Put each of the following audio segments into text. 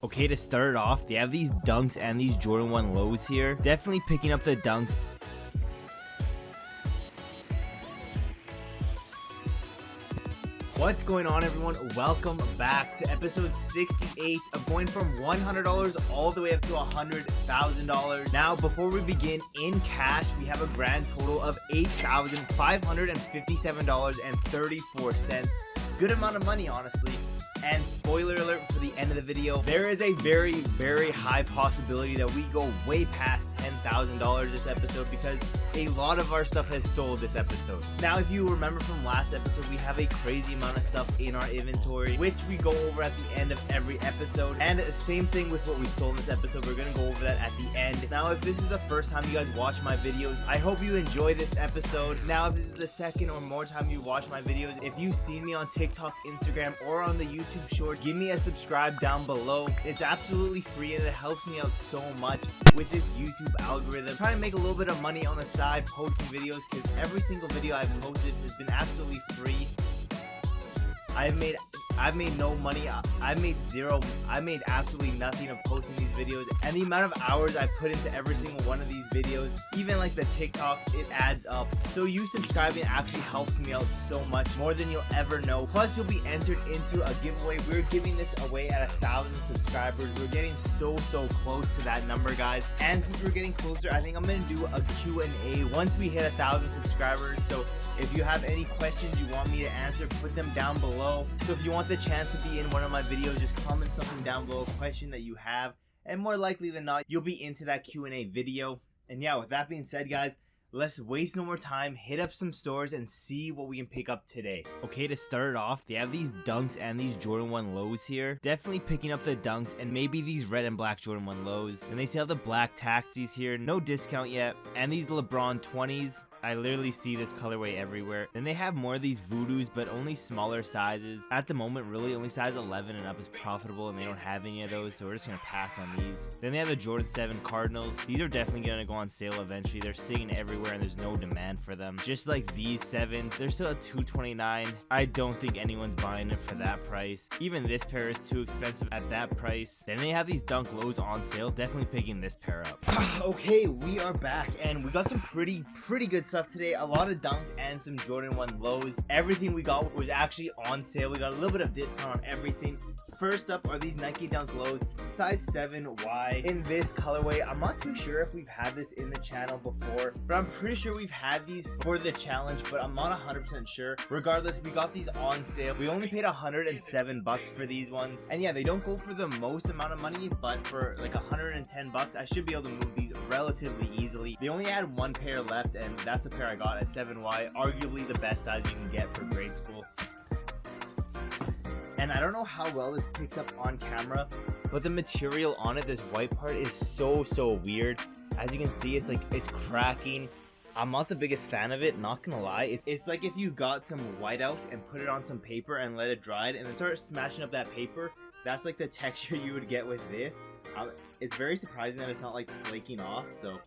Okay, to start it off, they have these dunks and these Jordan 1 lows here. Definitely picking up the dunks. What's going on, everyone? Welcome back to episode 68 of going from $100 all the way up to $100,000. Now, before we begin, in cash, we have a grand total of $8,557.34. Good amount of money, honestly. And spoiler alert for the end of the video, there is a very high possibility that we go way past $10,000 this episode because a lot of our stuff has sold this episode. Now, if you remember from last episode, we have a crazy amount of stuff in our inventory, which we go over at the end of every episode. And the same thing with what we sold in this episode, we're gonna go over that at the end. Now, if this is the first time you guys watch my videos, I hope you enjoy this episode. Now, if this is the second or more time you watch my videos, if you've seen me on TikTok, Instagram, or on the YouTube Shorts, give me a subscribe down below. It's absolutely free and it helps me out so much with this YouTube algorithm. I'm trying to make a little bit of money on the side posting videos because every single video I've posted has been absolutely free. I've made no money. I made absolutely nothing of posting these videos, and the amount of hours I put into every single one of these videos, even like the TikToks, it adds up. So you subscribing actually helps me out so much, more than you'll ever know. Plus, you'll be entered into a giveaway. We're giving this away at 1,000 subscribers. We're getting so close to that number, guys. And since we're getting closer, I think I'm gonna do a Q&A once we hit 1,000 subscribers. So if you have any questions you want me to answer, put them down below. So if you want the chance to be in one of my videos, just comment something down below, a question that you have, and more likely than not, you'll be into that Q&A video. And yeah, with that being said, guys, let's waste no more time, hit up some stores and see what we can pick up today. Okay, to start it off, they have these dunks and these Jordan 1 lows here. Definitely picking up the dunks and maybe these red and black Jordan 1 lows. And they sell the black taxis here, no discount yet. And these LeBron 20s. I literally see this colorway everywhere. Then they have more of these Voodoos, but only smaller sizes. At the moment, really only size 11 and up is profitable, and they don't have any of those, so we're just gonna pass on these. Then they have the Jordan 7 Cardinals. These are definitely gonna go on sale eventually. They're sitting everywhere and there's no demand for them. Just like these 7s, they're still at $229. I don't think anyone's buying it for that price. Even this pair is too expensive at that price. Then they have these Dunk Lows on sale. Definitely picking this pair up. Okay, we are back and we got some pretty good stuff today. A lot of dunks and some Jordan 1 lows. Everything we got was actually on sale. We got a little bit of discount on everything. First up are these Nike Dunk Lows, size 7Y in this colorway. I'm not too sure if we've had this in the channel before, but I'm pretty sure we've had these for the challenge, but I'm not 100% sure. Regardless, we got these on sale. We only paid $107 for these ones. And yeah, they don't go for the most amount of money, but for like $110, I should be able to move these relatively easily. They only had one pair left, and that's the pair I got at 7Y, arguably the best size you can get for grade school. And I don't know how well this picks up on camera, but the material on it, this white part, is so weird. As you can see, it's cracking. I'm not the biggest fan of it, not gonna lie. It's like if you got some whiteout and put it on some paper and let it dry and then start smashing up that paper. That's like the texture you would get with this. It's very surprising that it's not like flaking off, so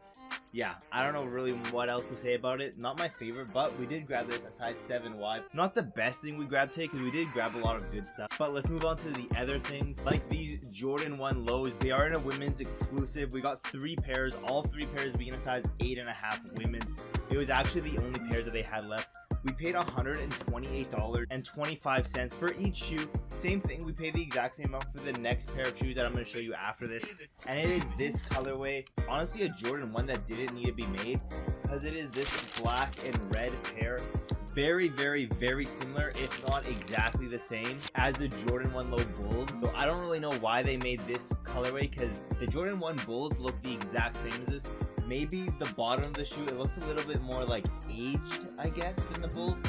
yeah, I don't know really what else to say about it. Not my favorite, but we did grab this a size 7Y. Not the best thing we grabbed today because we did grab a lot of good stuff. But let's move on to the other things, like these Jordan 1 lows. They are in a women's exclusive. We got 3 pairs, all 3 pairs being a size 8.5 women's. It was actually the only pairs that they had left. We paid $128.25 for each shoe. Same thing, we paid the exact same amount for the next pair of shoes that I'm going to show you after this. And it is this colorway. Honestly, a Jordan 1 that didn't need to be made because it is this black and red pair. Very similar, if not exactly the same as the Jordan 1 Low Bulls. So I don't really know why they made this colorway because the Jordan 1 Bulls look the exact same as this. Maybe the bottom of the shoe, it looks a little bit more like aged, I guess, than the Bulls.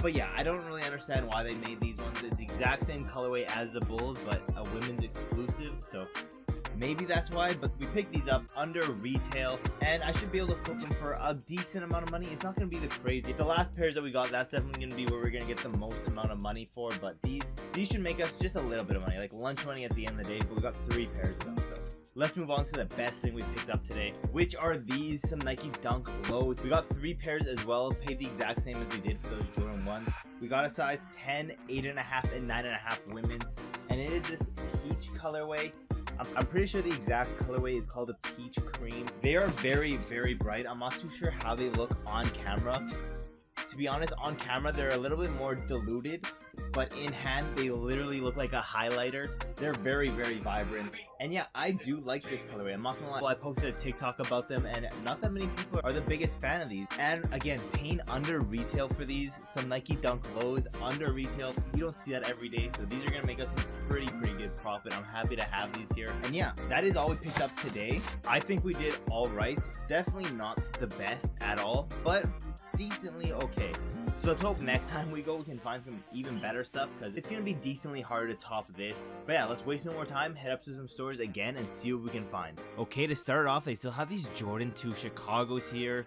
But yeah, I don't really understand why they made these ones. It's the exact same colorway as the Bulls, but a women's exclusive. So maybe that's why, but we picked these up under retail and I should be able to flip them for a decent amount of money. It's not going to be the crazy. The last pairs that we got, that's definitely going to be where we're going to get the most amount of money for, but these should make us just a little bit of money, like lunch money at the end of the day, but we got 3 pairs of them, so let's move on to the best thing we picked up today, which are these, some Nike Dunk Lows. We got 3 pairs as well, paid the exact same as we did for those Jordan 1s. We got a size 10, 8.5, and 9.5 women's, and it is this peach colorway. I'm pretty sure the exact colorway is called a peach cream. They are very, very bright. I'm not too sure how they look on camera. To be honest, on camera they're a little bit more diluted, but in hand they literally look like a highlighter. They're very, very vibrant, and yeah, I do like this colorway. I'm not gonna lie. Well, I posted a TikTok about them, and not that many people are the biggest fan of these. And again, paying under retail for these, some Nike Dunk lows under retail, you don't see that every day, so these are gonna make us some pretty good profit. I'm happy to have these here. And yeah, that is all we picked up today. I think we did all right. Definitely not the best at all, but decently okay. So let's hope next time we go we can find some even better stuff, because it's gonna be decently hard to top this. But yeah, let's waste no more time, head up to some stores again and see what we can find. Okay, to start off, they still have these Jordan 2 Chicagos here,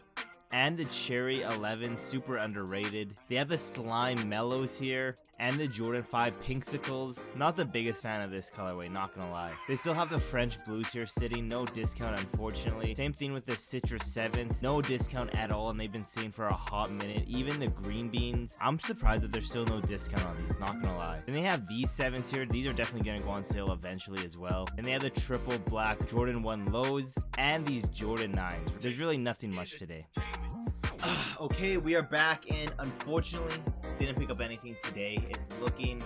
and the Cherry 11, super underrated. They have the Slime Mellows here, and the Jordan 5 Pinksicles. Not the biggest fan of this colorway, not gonna lie. They still have the French Blues here sitting, no discount unfortunately. Same thing with the Citrus 7s, no discount at all, and they've been sitting for a hot minute. Even the Green Beans, I'm surprised that there's still no discount on these, not gonna lie. Then they have these 7s here, these are definitely gonna go on sale eventually as well. And they have the triple black Jordan 1 lows, and these Jordan 9s. There's really nothing much today. Okay, we are back, and unfortunately didn't pick up anything today. It's looking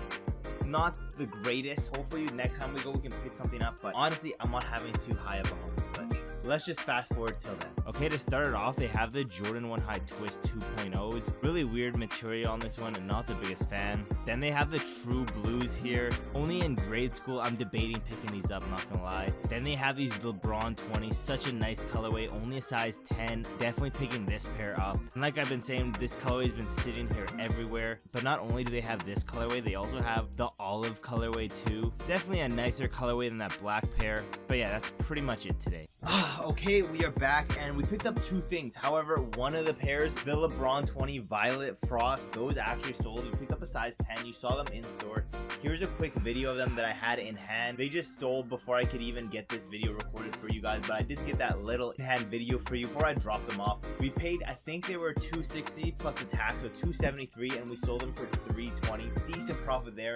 not the greatest. Hopefully next time we go we can pick something up, but honestly I'm not having too high of a hopes. But let's just fast forward till then. Okay, to start it off, they have the Jordan 1 High Twist 2.0s. Really weird material on this one, and not the biggest fan. Then they have the True Blues here. Only in grade school I'm debating picking these up, not gonna lie. Then they have these LeBron 20s, such a nice colorway, only a size 10. Definitely picking this pair up. And like I've been saying, this colorway has been sitting here everywhere. But not only do they have this colorway, they also have the olive colorway too. Definitely a nicer colorway than that black pair. But yeah, that's pretty much it today. Okay, we are back, and we picked up two things. However, one of the pairs, the LeBron 20 Violet Frost, those actually sold. We picked up a size 10. You saw them in store. Here's a quick video of them that I had in hand. They just sold before I could even get this video recorded for you guys, but I did get that little in hand video for you before I dropped them off. We paid, I think they were $260 plus the tax, so $273, and we sold them for $320. Decent profit there.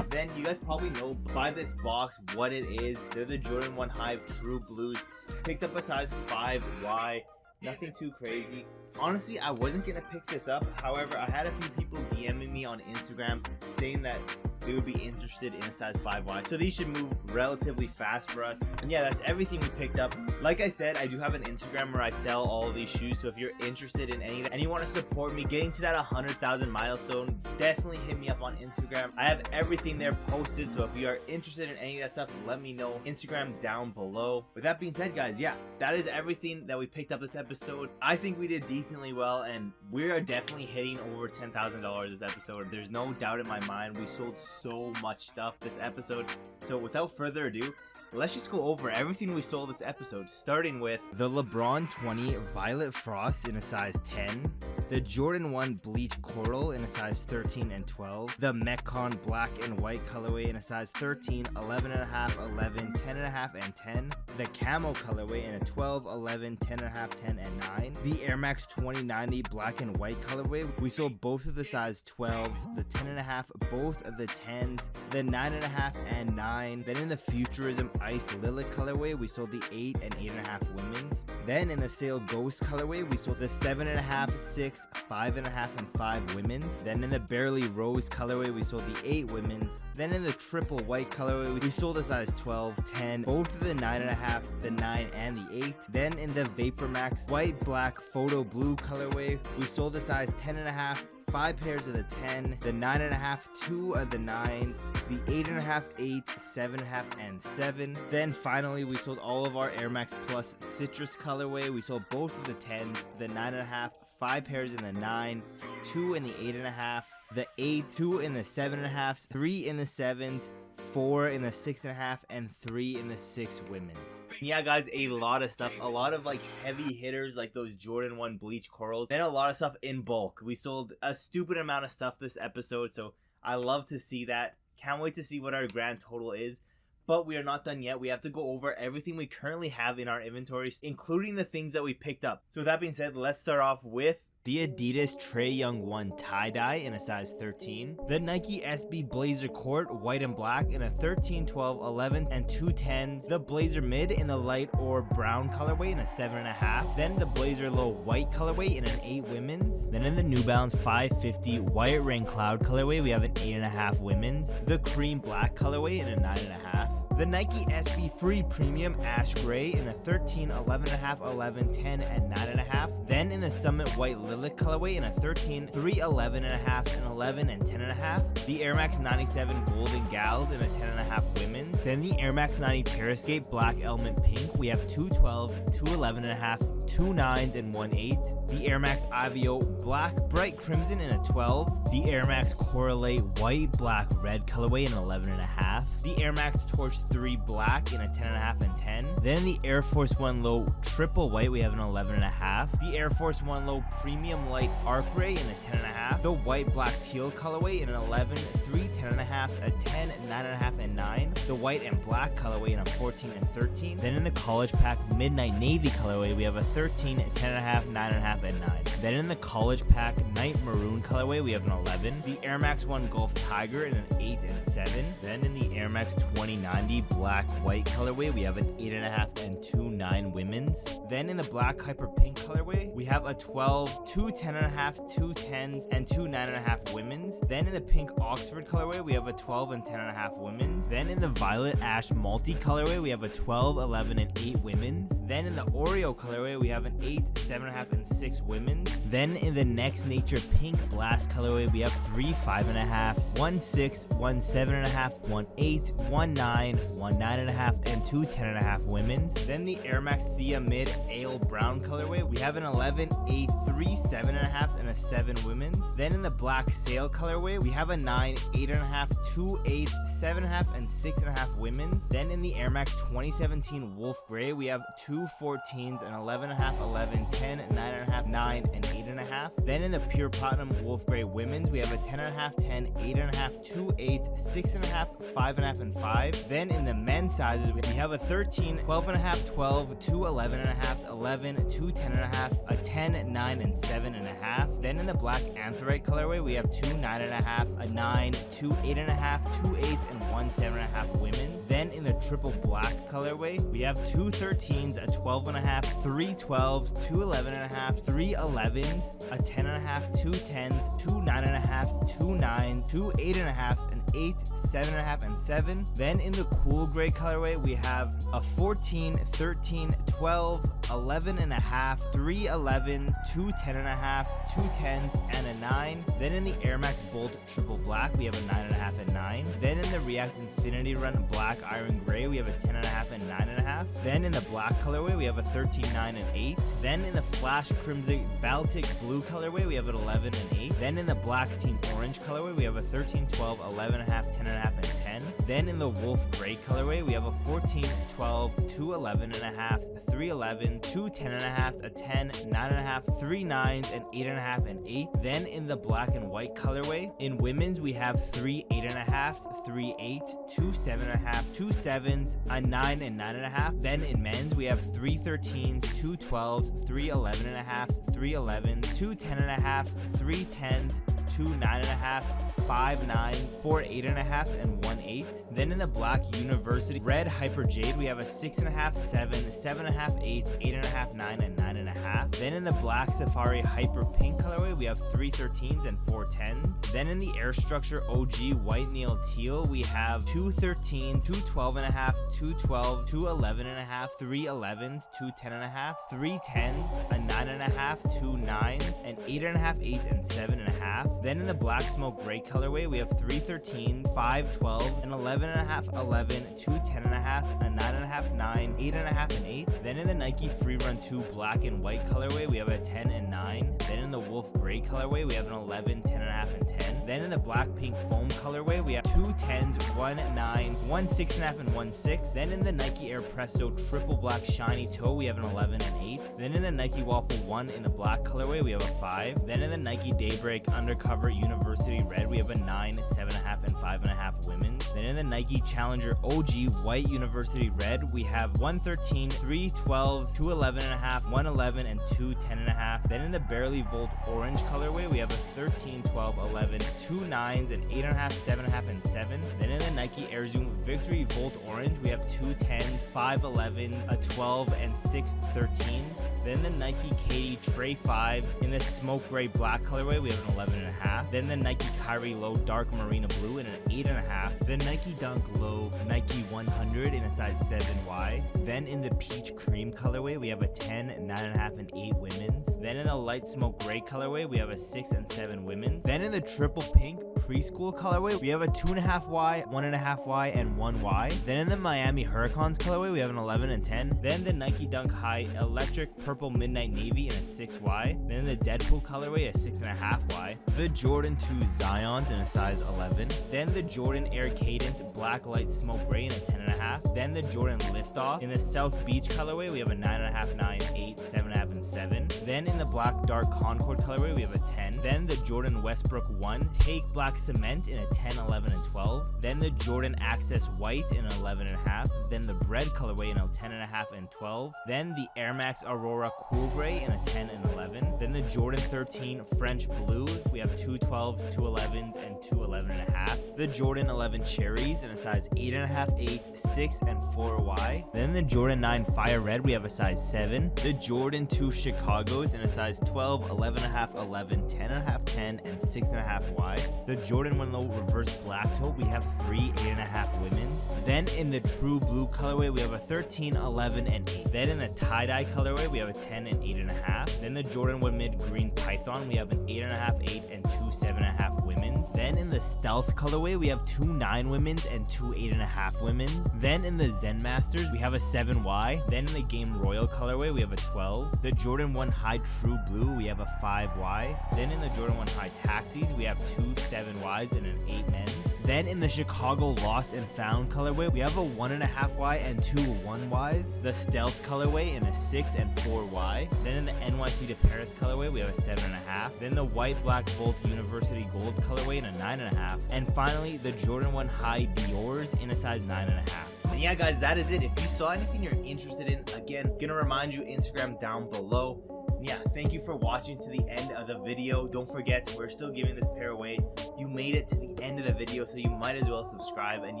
Then you guys probably know by this box what it is. They're the Jordan 1 High True Blues. Picked up a size 5Y. Nothing too crazy. Honestly, I wasn't gonna pick this up. However, I had a few people DMing me on Instagram saying that they would be interested in a size 5Y. So these should move relatively fast for us. And yeah, that's everything we picked up. Like I said, I do have an Instagram where I sell all of these shoes. So if you're interested in any of that and you want to support me getting to that 100,000 milestone, definitely hit me up on Instagram. I have everything there posted. So if you are interested in any of that stuff, let me know. Instagram down below. With that being said, guys, yeah, that is everything that we picked up this episode. I think we did decently well, and we are definitely hitting over $10,000 this episode. There's no doubt in my mind. We sold so much stuff this episode. So without further ado, let's just go over everything we sold this episode, starting with the LeBron 20 Violet Frost in a size 10, the Jordan 1 Bleach Coral in a size 13 and 12, the Metcon Black and White colorway in a size 13, 11.5, 11, 10.5, and 10, the Camo colorway in a 12, 11, 10.5, 10, and 9, the Air Max 2090 Black and White colorway. We sold both of the size 12s, the 10.5, both of the 10s, the 9.5 and 9. Then in the Futurism Ice Lilac colorway, we sold the 8 and 8.5 women's. Then in the Sail Ghost colorway, we sold the 7.5, 6, 5.5, and 5 women's. Then in the Barely Rose colorway, we sold the 8 women's. Then in the Triple White colorway, we sold the size 12, 10, both of the 9.5s, the 9 and the 8. Then in the Vapor Max White Black Photo Blue colorway, we sold the size 10.5, 5 pairs of the 10, the 9.5, 2 of the 9s, the 8.5, 8, 7.5, and 7. Then finally, we sold all of our Air Max Plus Citrus colorway. We sold both of the 10s, the 9.5, 5 pairs in the 9, 2 in the 8.5, the 8, 2 in the 7.5s, 3 in the 7s, 4 in the 6.5, and 3 in the 6 women's. Yeah, guys, a lot of stuff, a lot of like heavy hitters like those Jordan 1 Bleach Corals, and a lot of stuff in bulk. We sold a stupid amount of stuff this episode, so I love to see that. Can't wait to see what our grand total is. But we are not done yet. We have to go over everything we currently have in our inventory, including the things that we picked up. So with that being said, let's start off with the Adidas Trae Young 1 tie-dye in a size 13, the Nike SB Blazer Court white and black in a 13, 12, 11, and 2 10s, the Blazer Mid in the light or brown colorway in a 7.5, then the Blazer Low white colorway in an 8 women's, then in the New Balance 550 White Rain Cloud colorway we have an 8.5 women's, the Cream Black colorway in a 9.5, the Nike SB Free Premium Ash Gray in a 13, 11.5, 11, 10, and 9.5. Then in the Summit White Lilac colorway in a 13, 3, 11.5, and 11, and 10.5. The Air Max 97 Golden Gald in a 10.5 women's. Then the Air Max 90 Terrascape Black Element Pink. We have 2 12s, 2 11.5s, 2 9s, and 1 8. The Air Max Avio Black Bright Crimson in a 12. The Air Max Correlate White Black Red colorway in 11.5. The Air Max Torch 3 Black in a 10.5 and 10. Then the Air Force One Low Triple White we have an 11.5. The Air Force One Low Premium Light Arc Ray in a 10.5. The White Black Teal colorway in an 11, 3, 10.5, a 10, 9.5, and 9. The White and Black colorway in a 14 and 13. Then in the College Pack Midnight Navy colorway we have a 13, 10.5, 9.5, and 9. Then in the College Pack Night Maroon colorway we have an 11. The Air Max 1 Gulf Tiger in an 8 and 7. Then in the Air Max 2090 Black White colorway we have an 8.5 and 2 9 women's. Then in the Black Hyper Pink colorway we have a 12, 2 10.5, 2 10s, and 2 9.5 women's. Then in the Pink Oxford colorway we have a 12 and 10.5 women's. Then in the Violet Ash Multi colorway we have a 12, 11, and 8 women's. Then in the Oreo colorway we have an 8, 7.5, and 6 women's. Then in the Next Nature Pink Blast colorway we have 3 5.5s, 1 6, 1 7.5, 1 8, 1 9, 1 9.5, and 2 10.5 women's. Then the Air Max Thea Mid Ale Brown colorway we have an 11, 8, 3 7.5s, and a 7 women's. Then in the Black Sail colorway we have a 9, 8.5, 2 8, 7.5, and 6.5 women's. Then in the Air Max 2017 Wolf Gray we have 2 14s, and 11.5, 11, 10, 9.5, 9, and 8.5. Then in the Pure Platinum Wolf Gray Women's we have a 10.5, 10, 8.5, 2 8, 6.5, 5.5, and 5. Then in the men's sizes we have a 13, 12.5, 12, 2 11.5, 11, 2 10.5, a 10, 9, and 7.5. Then in the Black Anthrite colorway we have 2 9.5, a 9, 2 8.5, 2 8s, and 1 7.5 women. Then in the Triple Black colorway we have 2 13s, a 12.5, 3 12s, 2 11.5, 3 11s, a 10.5, 2 10s, 2 9.5, 2 9s, 2 8.5s, an 8, 7.5, and 7. Then in the Cool Gray colorway we have a 14, 13, 12, 11.5, 3 11s, 2 10.5, 2 10s, and a 9. Then in the Air Max Bolt Triple Black we have a 9.5 and 9. Then in the React Infinity Run Black Iron Gray we have a 10.5 and 9.5. Then in the Black colorway we have a 13, 9, and 8. Then in the Flash Crimson Baltic Blue colorway we have an 11 and 8. Then in the Black Team Orange colorway we have a 13, 12, 11.5, 10.5, and 10. Then in the Wolf Gray colorway we have a 14, 12, 2 11.5, 3 11, 2 10.5, a 10, 9.5, 3 9s, and 8.5, and 8. Then in the Black and White colorway in women's we have 3 8.5, 3 8, 2 7.5, 2 7s, a 9, and 9.5. Then in men's we have 3 13s, 2 12s, 3 11.5, 3 11s, 2 10.5, 3 10s, 2 9.5, 5 9, 4 8.5, and 1 8. Then in the Black University Red Hyper Jade we have a 6.5, 7, 7.5, 8, 8.5, 9, and 9.5. Then in the Black Safari Hyper Pink colorway we have 3 13s and 4 10s. Then in the Air Structure OG White Neil Teal we have 2 13s, 2 12.5, 2 12s, 2 11.5, 3 11s, 2 10.5, 3 10s, a 9.5, 2 9s, and 8.5, 8, and 7.5. Then in the Black Smoke Gray colorway we have 3 13s, 5 12s, an 11.5, 11, 2 10.5, a 9.5, 9, 8.5, and 8. Then in the Nike Free Run 2 Black and White colorway we have a 10 and 9. Then in the Wolf Gray colorway we have an 11, 10.5, and 10. Then in the Black Pink Foam colorway we have 2 10s, 1 9, 1 6.5, and 1 6. Then in the Nike Air Presto Triple Black Shiny Toe we have an 11 and 8. Then in the Nike Waffle 1 in the black colorway we have a 5. Then in the Nike Daybreak Undercover University Red we have a 9, 7.5, and 5.5 women's. Then in the Nike Challenger OG White University Red we have 113, 3 12s, 2 11.5, 1 11, and 2 10.5. Then in the Barely Volt orange colorway, we have a 13, 12, 11, 2 9s, an 8.5, 7.5, and 7. Then in the Nike Air Zoom Victory Volt orange, we have 2 10s, 5 11, a 12, and 6 13s. Then the Nike Katy Trey 5 in the smoke gray black colorway, we have an 11.5. Then the Nike Kyrie Low dark marina blue in an 8.5. The Nike Dunk Low Nike 100 in a size 7Y. Then in the peach cream colorway, we have a 10, 9.5, and 8 women's. Then in the light smoke gray colorway, we have a 6 and 7 women's. Then in the triple pink preschool colorway, we have a 2.5Y, 1.5Y, and 1Y. Then in the Miami Hurricanes colorway, we have an 11 and 10. Then the Nike Dunk High electric purple midnight navy in a 6Y. Then in the Deadpool colorway, a 6.5Y. The Jordan 2 Zion in a size 11. Then the Jordan Air Cadence black light smoke gray in a 10.5. Then the Jordan Liftoff in the South Beach colorway, we have a 9.5, 9, 8, 7.5, and 7. Then in the black dark Concord colorway, we have a 10. Then the Jordan Westbrook 1 Take Black Cement in a 10, 11, and 12. Then the Jordan Access White in an 11.5. Then the Bread colorway in a 10.5 and 12. Then the Air Max Aurora Cool Gray in a 10 and 11. Then the Jordan 13 French Blue, we have 2 12s, 2 11s, and 2 11.5. The Jordan 11 Cherries in a size 8.5, 8, 6, and 4Y. Then the Jordan 9 Fire Red, we have a size 7. The Jordan 2 Chicagos in a size 12, 11.5, 11, 10.5, 10, and 6.5Y. The Jordan 1 Low Reverse Black Toe, we have 3, 8.5 women's. Then in the True Blue colorway, we have a 13, 11, and 8. Then in the Tie-Dye colorway, we have a 10 and 8.5. Then the Jordan 1 Mid Green Python, we have an 8.5, 8, and 2 7.5 women's. Then in the Stealth colorway, we have 2 9 women's and 2 8.5 women's. Then in the Zen Masters, we have a 7Y. Then in the Game Royal colorway, we have a 12. The Jordan 1 High True Blue, we have a 5Y. Then in the Jordan 1 High Taxis, we have 2 7Ys and an 8 men's. Then in the Chicago Lost and Found colorway, we have a 1.5Y and 2 1Ys. The Stealth colorway in a 6 and 4Y. Then in the NYC to Paris colorway, we have a 7.5. Then the White Black Bolt University Gold colorway in a 9.5. And finally, the Jordan 1 High Dior's in a size 9.5. And yeah, guys, that is it. If you saw anything you're interested in, again, gonna remind you, Instagram down below. Yeah, thank you for watching to the end of the video. Don't forget, we're still giving this pair away. You made it to the end of the video, so you might as well subscribe. And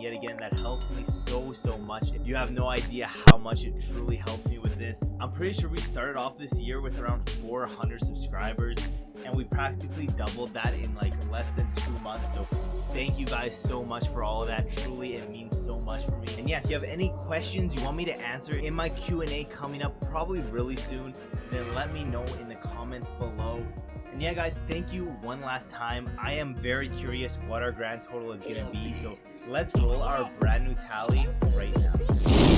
yet again, that helps me so much. You have no idea how much it truly helped me with this. I'm pretty sure we started off this year with around 400 subscribers, and we practically doubled that in like less than 2 months. So thank you guys so much for all of that. Truly, it means so much for me. And yeah, if you have any questions you want me to answer in my Q&A coming up probably really soon, then let me know in the comments below. And yeah, guys, thank you one last time. I am very curious what our grand total is gonna be, so let's roll our brand new tally right now.